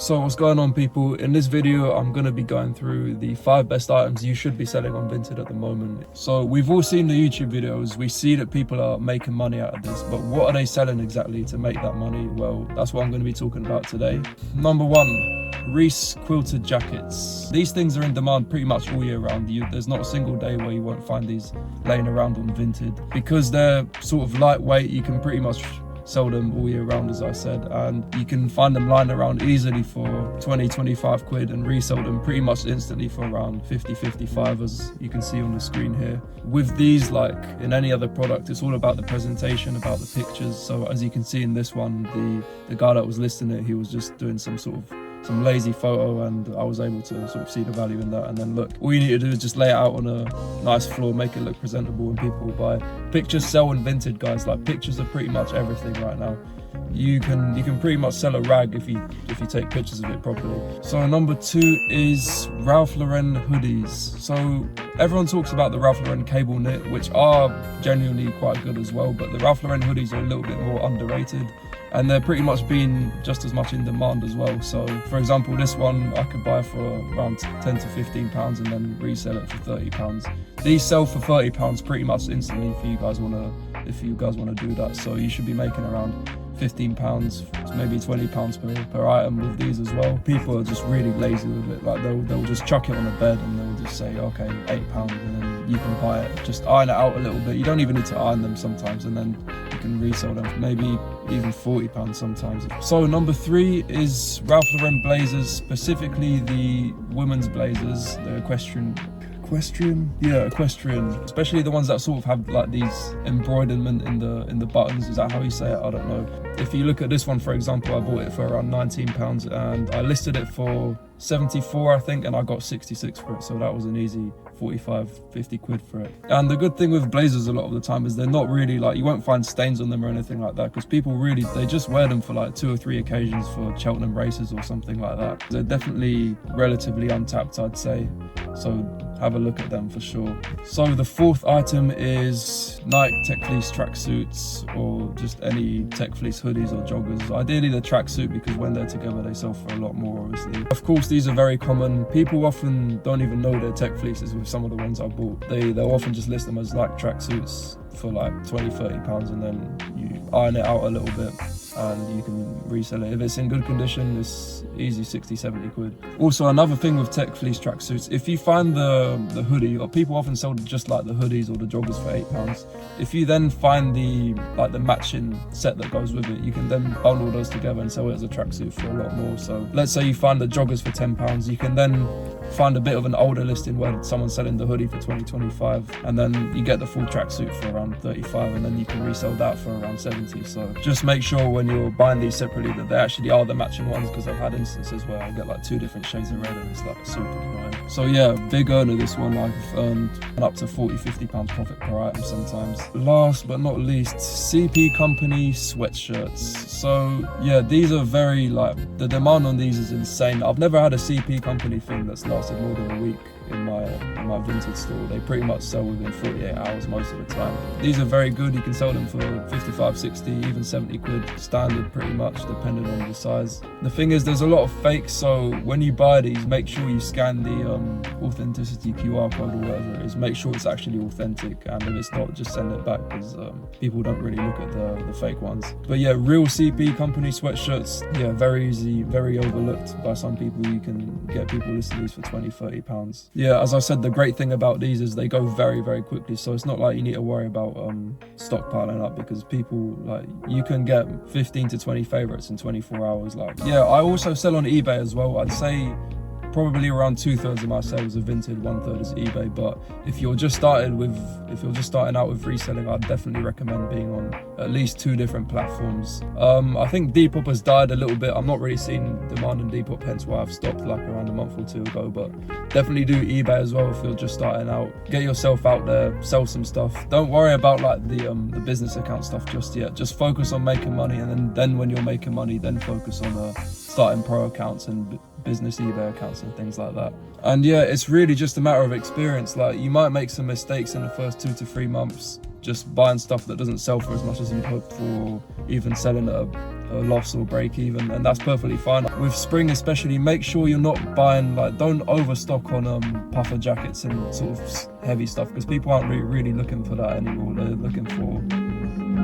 So what's going on, people? In this video I'm going to be going through the 5 best items you should be selling on Vinted at the moment. So we've all seen the YouTube videos, we see that people are making money out of this, but what are they selling exactly to make that money? Well, that's what I'm going to be talking about today. Number 1, Reiss quilted jackets. These things are in demand pretty much all year round. There's not a single day where you won't find these laying around on Vinted. Because they're sort of lightweight, you can pretty much sell them all year round, as I said, and you can find them lying around easily for 20-25 quid and resell them pretty much instantly for around 50-55, as you can see on the screen here. With these, like in any other product, it's all about the presentation, about the pictures. So as you can see in this one, the guy that was listing it, he was just doing some lazy photo, and I was able to sort of see the value in that. And then look, all you need to do is just lay it out on a nice floor, make it look presentable, and people will buy. Pictures sell in Vinted, guys. Like, pictures are pretty much everything right now. You can pretty much sell a rag if you take pictures of it properly. So number 2 is Ralph Lauren hoodies. So everyone talks about the Ralph Lauren cable knit, which are genuinely quite good as well, but the Ralph Lauren hoodies are a little bit more underrated, and they're pretty much been just as much in demand as well. So for example, this one I could buy for around 10 to 15 pounds and then resell it for 30 pounds. These sell for 30 pounds pretty much instantly if you guys want to do that. So you should be making around 15 pounds, maybe 20 pounds per item with these as well. People are just really lazy with it. Like they'll just chuck it on a bed and they'll just say, okay, 8 pounds, and then you can buy it. Just iron it out a little bit. You don't even need to iron them sometimes, and then you can resell them for maybe even 40 pounds sometimes. So number 3 is Ralph Lauren blazers, specifically the women's blazers, the equestrian, especially the ones that sort of have like these embroiderment in the buttons. Is that how you say it? I don't know. If you look at this one, for example, I bought it for around 19 pounds and I listed it for 74, I think, and I got 66 for it. So that was an easy 45-50 quid for it. And the good thing with blazers a lot of the time is they're not really like, you won't find stains on them or anything like that, because people really, they just wear them for like 2 or 3 occasions for Cheltenham races or something like that. They're definitely relatively untapped, I'd say. So have a look at them for sure. So the 4th item is Nike Tech Fleece tracksuits, or just any Tech Fleece hoodies or joggers. Ideally the tracksuit, because when they're together they sell for a lot more, obviously. Of course, these are very common. People often don't even know they're Tech Fleeces with some of the ones I bought. They'll often just list them as like tracksuits for like 20-30 pounds, and then you iron it out a little bit and you can resell it. If it's in good condition, it's easy 60-70 quid. Also, another thing with Tech Fleece tracksuits, if you find the hoodie, or people often sell just like the hoodies or the joggers for 8 pounds, if you then find the matching set that goes with it, you can then bundle those together and sell it as a tracksuit for a lot more. So let's say you find the joggers for 10 pounds, you can then find a bit of an older listing where someone's selling the hoodie for 20-25, and then you get the full tracksuit for around 35, and then you can resell that for around 70. So just make sure when you're buying these separately that they actually are the matching ones, because I've had instances where I get like 2 different shades of red and it's like super annoying. So yeah, big earner this one. I've earned up to 40-50 pounds profit per item sometimes. Last but not least, CP Company sweatshirts. So yeah, these are very, like, the demand on these is insane. I've never had a CP Company thing that's lasted more than a week in my Vinted store. They pretty much sell within 48 hours most of the time. These are very good. You can sell them for 55, 60, even 70 quid standard, pretty much, depending on the size. The thing is, there's a lot of fakes, so when you buy these, make sure you scan the authenticity QR code or whatever it is. Make sure it's actually authentic, and if it's not, just send it back, because people don't really look at the fake ones. But yeah, real CP Company sweatshirts, yeah, very easy, very overlooked by some people. You can get people listing these for 20-30 pounds. Yeah, as I said, the great thing about these is they go very, very quickly. So it's not like you need to worry about stockpiling up, because people, like, you can get 15 to 20 favorites in 24 hours. Like, yeah, I also sell on eBay as well. I'd say probably around 2/3 of my sales are Vinted, 1/3 is eBay. But if you're just starting out with reselling, I'd definitely recommend being on at least 2 different platforms. I think Depop has died a little bit. I'm not really seeing demand in Depop, hence why I've stopped like around a month or 2 ago. But definitely do eBay as well if you're just starting out. Get yourself out there, sell some stuff. Don't worry about like the business account stuff just yet. Just focus on making money, and then when you're making money, then focus on starting pro accounts and business eBay accounts and things like that. And yeah, it's really just a matter of experience. Like, you might make some mistakes in the first 2 to 3 months, just buying stuff that doesn't sell for as much as you'd hoped for, or even selling at a loss or break even, and that's perfectly fine. With spring especially, make sure you're not buying, like, don't overstock on puffer jackets and sort of heavy stuff, because people aren't really looking for that anymore. They're looking for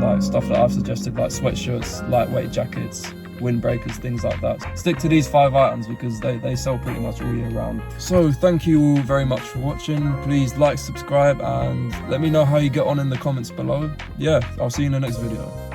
like stuff that I've suggested, like sweatshirts, lightweight jackets, windbreakers, things like that. Stick to these 5 items because they sell pretty much all year round. So thank you all very much for watching. Please like, subscribe, and let me know how you get on in the comments below. Yeah, I'll see you in the next video.